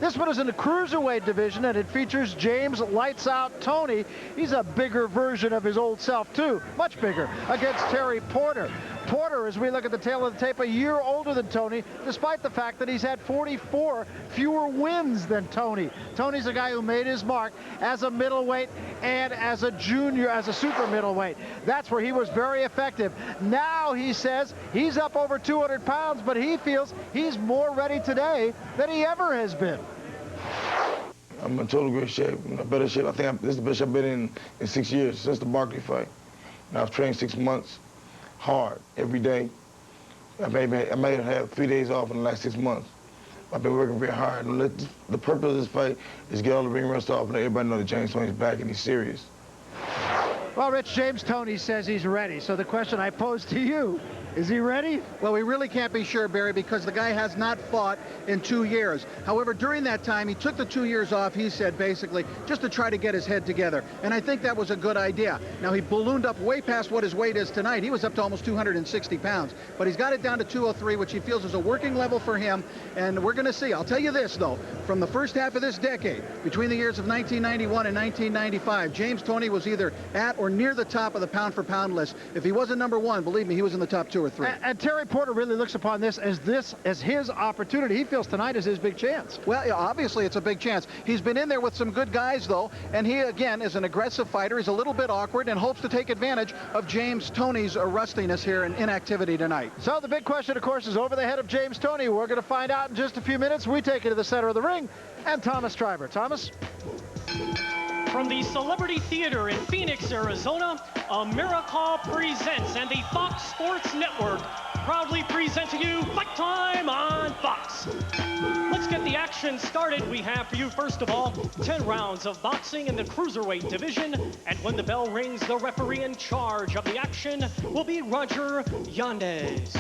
This one is in the Cruiserweight division, and it features James Lights Out Toney. He's a bigger version of his old self, too. Much bigger, against Terry Porter. Porter, as we look at the tail of the tape, a year older than Toney, despite the fact that he's had 44 fewer wins than Toney. Toney's a guy who made his mark as a middleweight and as a junior, as a super middleweight. That's where he was very effective. Now he says he's up over 200 pounds, but he feels he's more ready today than he ever has been. I'm in total great shape, in a better shape. I think this is the best I've been in 6 years, since the Barkley fight. And I've trained 6 months, hard, every day. I may have had 3 days off in the last 6 months. I've been working very hard. And the purpose of this fight is to get all the ring rust off and let everybody know that James Toney's back and he's serious. Well, Rich, James Toney says he's ready. So the question I pose to you, is he ready? Well, we really can't be sure, Barry, because the guy has not fought in 2 years. However, during that time, he took the 2 years off, he said, basically, just to try to get his head together. And I think that was a good idea. Now, he ballooned up way past what his weight is tonight. He was up to almost 260 pounds. But he's got it down to 203, which he feels is a working level for him. And we're going to see. I'll tell you this, though. From the first half of this decade, between the years of 1991 and 1995, James Toney was either at or near the top of the pound-for-pound list. If he wasn't number one, believe me, he was in the top 2 or 3. And Terry Porter really looks upon this as his opportunity. He feels tonight is his big chance. Well, yeah, obviously it's a big chance. He's been in there with some good guys, though, and he, again, is an aggressive fighter. He's a little bit awkward and hopes to take advantage of James Toney's rustiness here and inactivity tonight. So the big question, of course, is over the head of James Toney. We're going to find out in just a few minutes. We take it to the center of the ring, and Thomas Triber. Thomas? From the Celebrity Theater in Phoenix, Arizona, America Presents and the Fox Sports Network proudly present to you Fight Time on Fox. Let's get the action started. We have for you, first of all, 10 rounds of boxing in the Cruiserweight division. And when the bell rings, the referee in charge of the action will be Roger Yanez.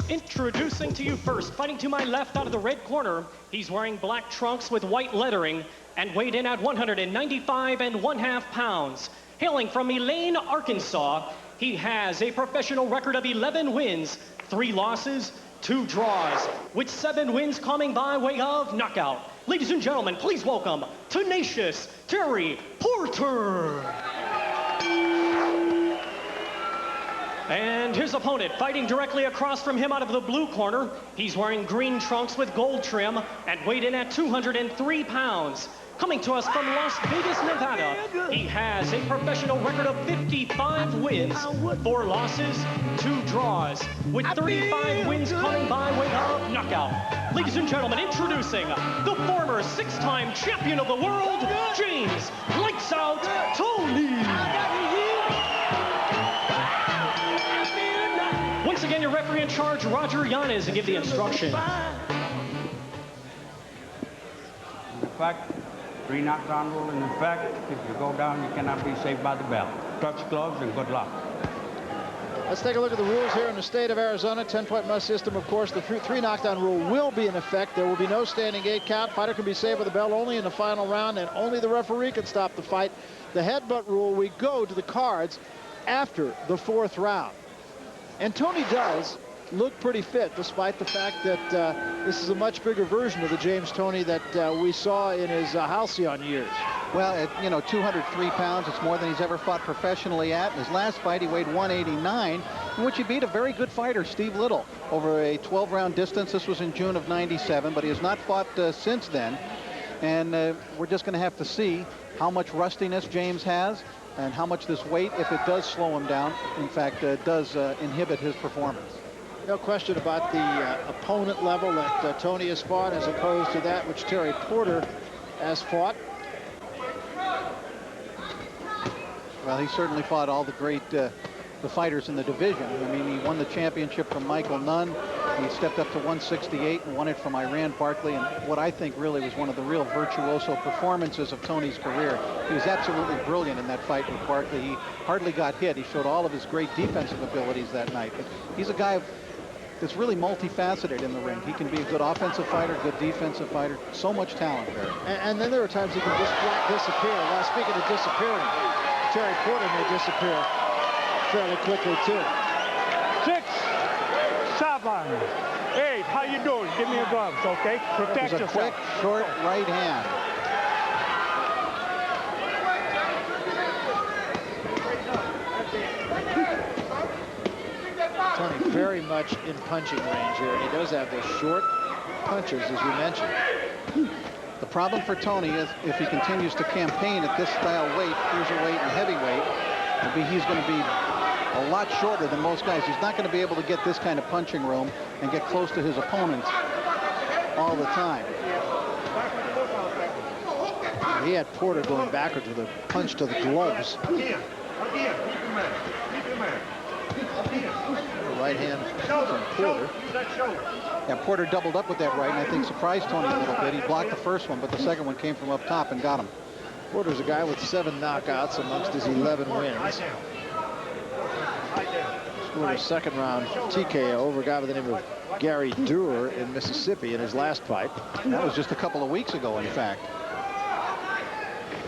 Introducing to you first, fighting to my left out of the red corner, he's wearing black trunks with white lettering and weighed in at 195½ pounds. Hailing from Elaine, Arkansas, he has a professional record of 11 wins, 3 losses, 2 draws, with 7 wins coming by way of knockout. Ladies and gentlemen, please welcome Tenacious Terry Porter. And his opponent, fighting directly across from him out of the blue corner, he's wearing green trunks with gold trim and weighed in at 203 pounds. Coming to us from Las Vegas, Nevada, he has a professional record of 55 wins, 4 losses, 2 draws, with 35 wins coming by way of knockout. Ladies and gentlemen, introducing the former 6-time champion of the world, James Lights Out Toney. Once again, your referee in charge, Roger Yanez, to give the instruction. In fact, 3 knockdown rule. In fact, if you go down, you cannot be saved by the bell. Touch gloves and good luck. Let's take a look at the rules here in the state of Arizona. 10-point must system, of course. The 3 knockdown rule will be in effect. There will be no standing 8 count. Fighter can be saved with the bell only in the final round, and only the referee can stop the fight. The headbutt rule, we go to the cards after the 4th round. And Toney does look pretty fit, despite the fact that this is a much bigger version of the James Toney that we saw in his halcyon years. Well, at 203 pounds, it's more than he's ever fought professionally at. In his last fight, he weighed 189, in which he beat a very good fighter, Steve Little, over a 12-round distance. This was in June of '97, but he has not fought since then. And we're just going to have to see how much rustiness James has and how much this weight, if it does slow him down, in fact, does inhibit his performance. No question about the opponent level that Toney has fought as opposed to that which Terry Porter has fought. Well, he certainly fought all the great the fighters in the division. I mean, he won the championship from Michael Nunn. He stepped up to 168 and won it from Iran Barkley, and what I think really was one of the real virtuoso performances of Toney's career. He was absolutely brilliant in that fight with Barkley. He hardly got hit. He showed all of his great defensive abilities that night. But he's a guy that's really multifaceted in the ring. He can be a good offensive fighter, good defensive fighter, so much talent there. And then there are times he can just flat disappear. Well, speaking of disappearing, Terry Porter may disappear fairly quickly, too. 6, 7, 8. How you doing? give me your gloves, okay? Protect It was a yourself. quick, short right hand. Toney very much in punching range here, and he does have those short punches, as we mentioned. The problem for Toney is if he continues to campaign at this style weight, cruiserweight and heavyweight, he's going to be a lot shorter than most guys. He's not going to be able to get this kind of punching room and get close to his opponents all the time. He had Porter going backwards with a punch to the gloves. Right hand from Porter. Yeah, Porter doubled up with that right, and I think surprised Toney a little bit. He blocked the first one, but the second one came from up top and got him. Porter's a guy with 7 knockouts amongst his 11 wins. Scored a second-round TKO over a guy by the name of Gary Durer in Mississippi in his last fight. That was just a couple of weeks ago, in fact.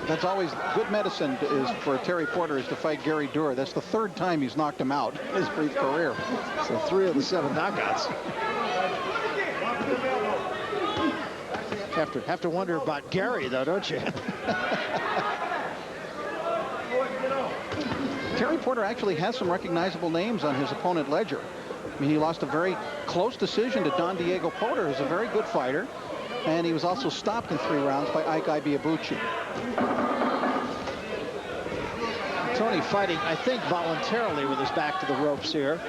That's always good medicine is for Terry Porter is to fight Gary Durer. That's the 3rd time he's knocked him out in his brief career. So 3 of the 7 knockouts. Have to wonder about Gary, though, don't you? Terry Porter actually has some recognizable names on his opponent ledger. I mean, he lost a very close decision to Don Diego Porter, who's a very good fighter. And he was also stopped in 3 rounds by Ike Ibiabuchi. Toney fighting, I think, voluntarily with his back to the ropes here.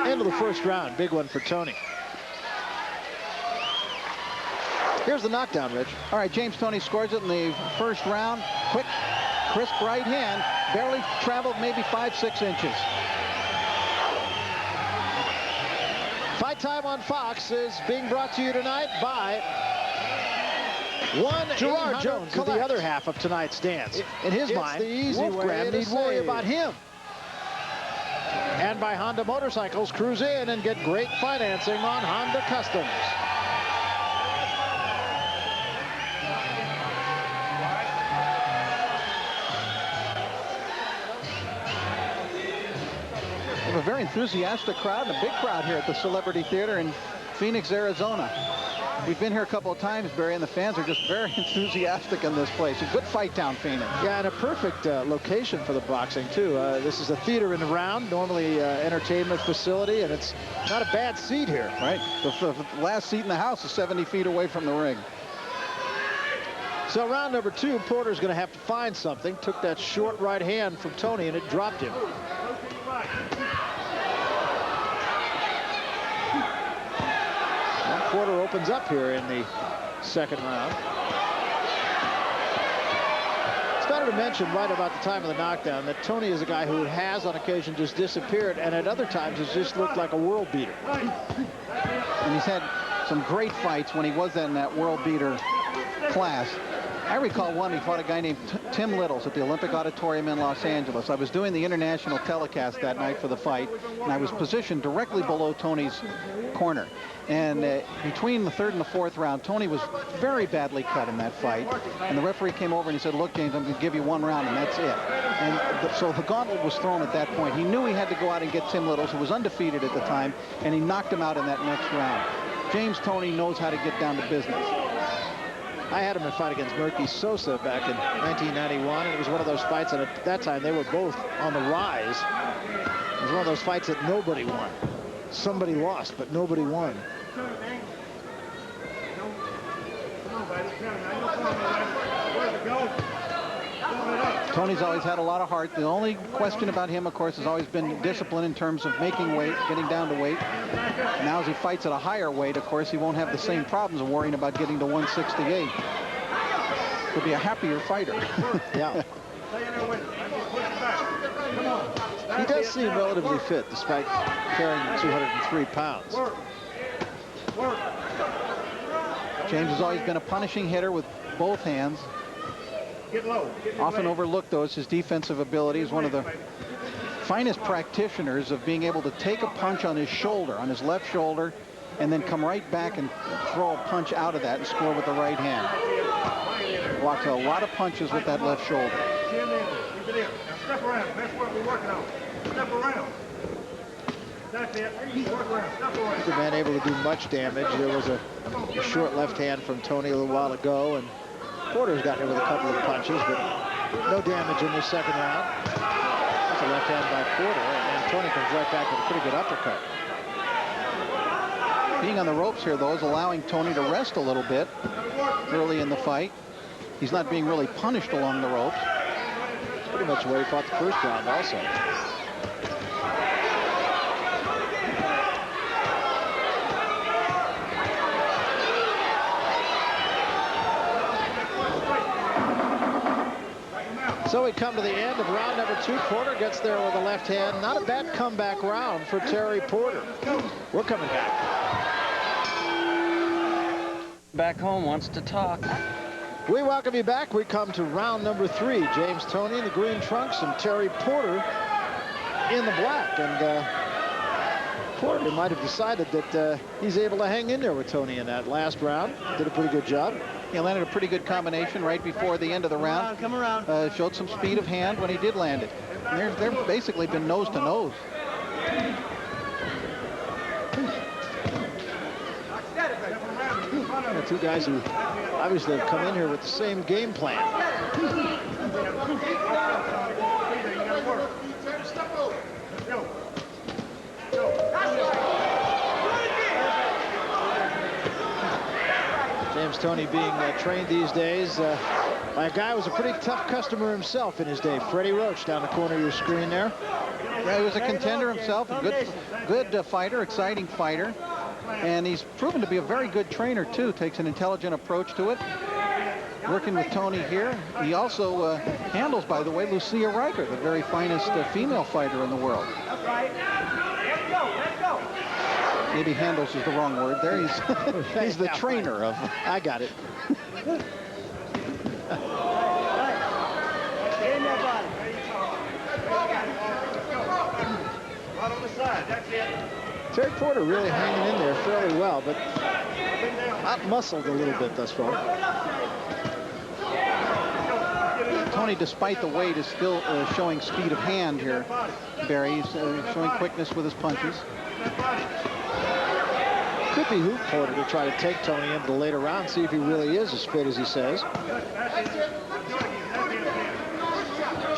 End of the first round. Big one for Toney. Here's the knockdown, Rich. All right, James Toney scores it in the first round. Quick, crisp right hand. Barely traveled maybe 5-6 inches. Fight Time on Fox is being brought to you tonight by Gerard Jones, is the other half of tonight's dance. In his mind, the easy Wolf way Graham to need worry save. about him. And by Honda Motorcycles, cruise in and get great financing on Honda Customs. We have a very enthusiastic crowd, and a big crowd here at the Celebrity Theater in Phoenix, Arizona. We've been here a couple of times, Barry, and the fans are just very enthusiastic in this place. A good fight town, Phoenix. Yeah, and a perfect location for the boxing, too. This is a theater in the round, normally entertainment facility, and it's not a bad seat here. Right. The last seat in the house is 70 feet away from the ring. So round number 2, Porter's going to have to find something. Took that short right hand from Toney, and it dropped him. Porter opens up here in the second round. Started to mention right about the time of the knockdown that Toney is a guy who has on occasion just disappeared, and at other times has just looked like a world beater. And he's had some great fights when he was in that world beater class. I recall one, he fought a guy named Tim Littles at the Olympic Auditorium in Los Angeles. I was doing the international telecast that night for the fight, and I was positioned directly below Toney's corner. And between the 3rd and the 4th round, Toney was very badly cut in that fight. And the referee came over and he said, "Look, James, I'm going to give you 1 round, and that's it." And so the gauntlet was thrown at that point. He knew he had to go out and get Tim Littles, who was undefeated at the time, and he knocked him out in that next round. James Toney knows how to get down to business. I had him in a fight against Murky Sosa back in 1991, and it was one of those fights, and at that time they were both on the rise. It was one of those fights that nobody won. Somebody lost, but nobody won. Toney's always had a lot of heart. The only question about him, of course, has always been discipline in terms of making weight, getting down to weight. Now as he fights at a higher weight, of course, he won't have the same problems of worrying about getting to 168. He'll be a happier fighter. Yeah. He does seem relatively fit, despite carrying 203 pounds. James has always been a punishing hitter with both hands. Often overlooked, though, is his defensive ability. He's one of the finest practitioners of being able to take a punch on his shoulder, on his left shoulder, and then come right back and throw a punch out of that and score with the right hand. Blocks a lot of punches with that left shoulder. Step around. That's what we're working on. Step around. The man able to do much damage. There was a short left hand from Toney a little while ago, and Porter's gotten hit with a couple of punches, but no damage in this second round. That's a left hand by Porter, and Toney comes right back with a pretty good uppercut. Being on the ropes here, though, is allowing Toney to rest a little bit early in the fight. He's not being really punished along the ropes. That's pretty much where he fought the first round also. So we come to the end of round number 2. Porter gets there with a left hand. Not a bad comeback round for Terry Porter. We're coming back. Back home wants to talk. We welcome you back. We come to round number 3. James Toney in the green trunks and Terry Porter in the black. And Porter might have decided that he's able to hang in there with Toney in that last round. Did a pretty good job. He landed a pretty good combination right before the end of the round. Come around. Showed some speed of hand when he did land it. And they're basically been nose to nose. The two guys who obviously have come in here with the same game plan. James Toney being trained these days by a guy who was a pretty tough customer himself in his day. Freddie Roach down the corner of your screen there. Yeah, he was a contender himself, a good fighter, exciting fighter. And he's proven to be a very good trainer, too. Takes an intelligent approach to it. Working with Toney here. He also handles, by the way, Lucia Riker, the very finest female fighter in the world. Maybe handles is the wrong word there. He's the trainer of. I got it. Terry Porter really hanging in there fairly well, but out-muscled a little bit thus far. Toney, despite the weight, is still showing speed of hand here. Barry, he's showing quickness with his punches. Could behoove Porter to try to take Toney into the later round, see if he really is as fit as he says.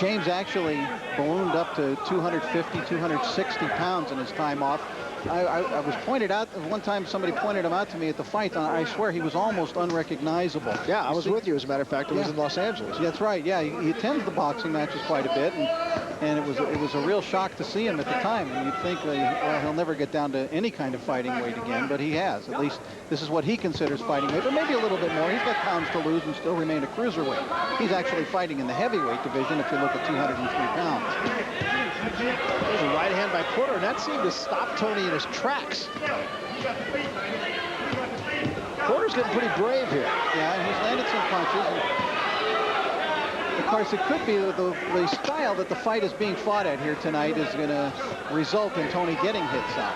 James actually ballooned up to 250, 260 pounds in his time off. I was pointed out, one time somebody pointed him out to me at the fight, and I swear he was almost unrecognizable. Yeah, I was with you, as a matter of fact. It was in Los Angeles. That's right, yeah. He attends the boxing matches quite a bit, and it was a real shock to see him at the time. And you'd think, well, he'll never get down to any kind of fighting weight again, but he has. At least this is what he considers fighting weight, but maybe a little bit more. He's got pounds to lose and still remain a cruiserweight. He's actually fighting in the heavyweight division if you look at 203 pounds. There's a right hand by Porter, and that seemed to stop Toney in his tracks. Porter's getting pretty brave here. Yeah, and he's landed some punches. And of course, it could be the style that the fight is being fought at here tonight is going to result in Toney getting hits on.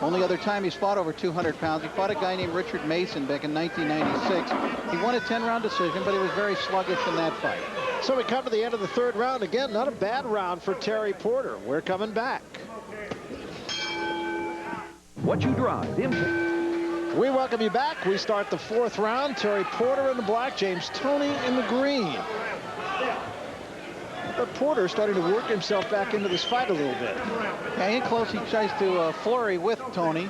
Only other time he's fought over 200 pounds. He fought a guy named Richard Mason back in 1996. He won a 10-round decision, but he was very sluggish in that fight. So we come to the end of the third round. Again, not a bad round for Terry Porter. We're coming back. What you drive, We welcome you back. We start the fourth round. Terry Porter in the black, James Toney in the green. But Porter starting to work himself back into this fight a little bit. Yeah, in close, he tries to flurry with Toney.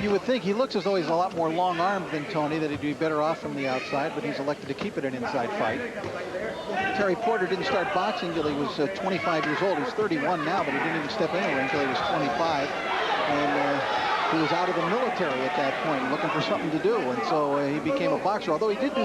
You would think he looks as though he's a lot more long-armed than Toney, that he'd be better off from the outside, but he's elected to keep it an inside fight. Terry Porter didn't start boxing until he was 25 years old. He's 31 now, but he didn't even step in the ring until he was 25. And he was out of the military at that point, looking for something to do, and so he became a boxer, although he did do